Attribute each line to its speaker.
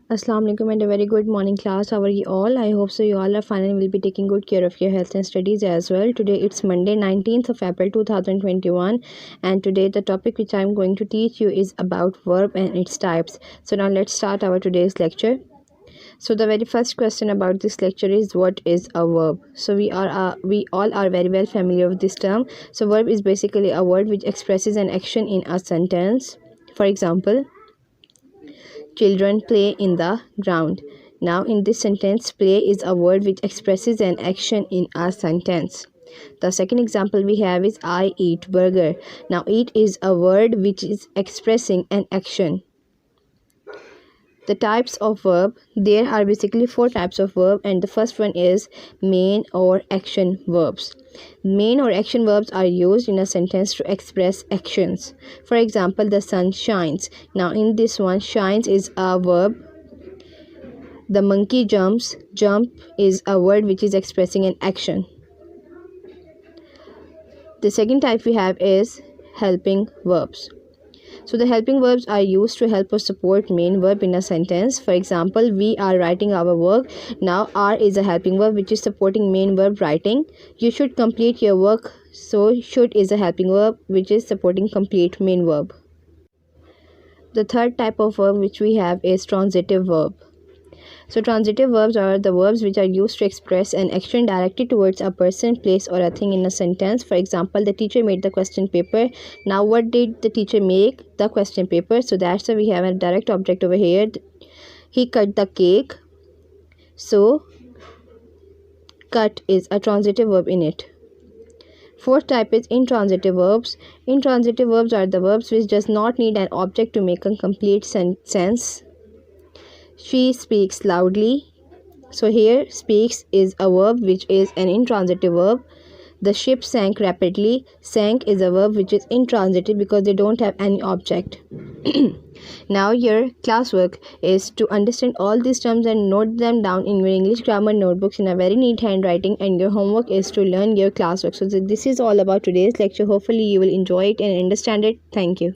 Speaker 1: Assalamu alaikum and a very good morning class. How are you all? I hope so you all are fine and will be taking good care of your health and studies as well. Today it's Monday 19th of April 2021 and today the topic which I am going to teach you is about verb and its types. So now let's start our today's lecture. So the very first question about this lecture is what is a verb? So we all are very well familiar with this term. So verb is basically a word which expresses an action in a sentence. For example, children play in the ground. Now, in this sentence, play is a word which expresses an action in a sentence. The second example we have is I eat burger. Now, eat is a word which is expressing an action. The types of verb, there are basically 4 types of verb, and the first one is main or action verbs. Main or action verbs are used in a sentence to express actions. For example, the sun shines. Now in this one, shines is a verb. The monkey jumps. Jump is a word which is expressing an action. The second type we have is helping verbs. So the helping verbs are used to help or support main verb in a sentence. For example, we are writing our work. Now are is a helping verb which is supporting main verb writing. You should complete your work. So should is a helping verb which is supporting complete main verb. The third type of verb which we have is transitive verb. So transitive verbs are the verbs which are used to express an action directed towards a person, place or a thing in a sentence. For example, the teacher made the question paper. Now what did the teacher make? The question paper. So that's why we have a direct object over here. He cut the cake. So cut is a transitive verb in it. Fourth type is intransitive verbs. Intransitive verbs are the verbs which does not need an object to make a complete sense. She speaks loudly. So here speaks is a verb which is an intransitive verb. The ship sank rapidly. Sank is a verb which is intransitive because they don't have any object. Now your classwork is to understand all these terms and note them down in your English grammar notebooks in a very neat handwriting, and your homework is to learn your classwork. So this is all about today's lecture. Hopefully you will enjoy it and understand it. Thank you.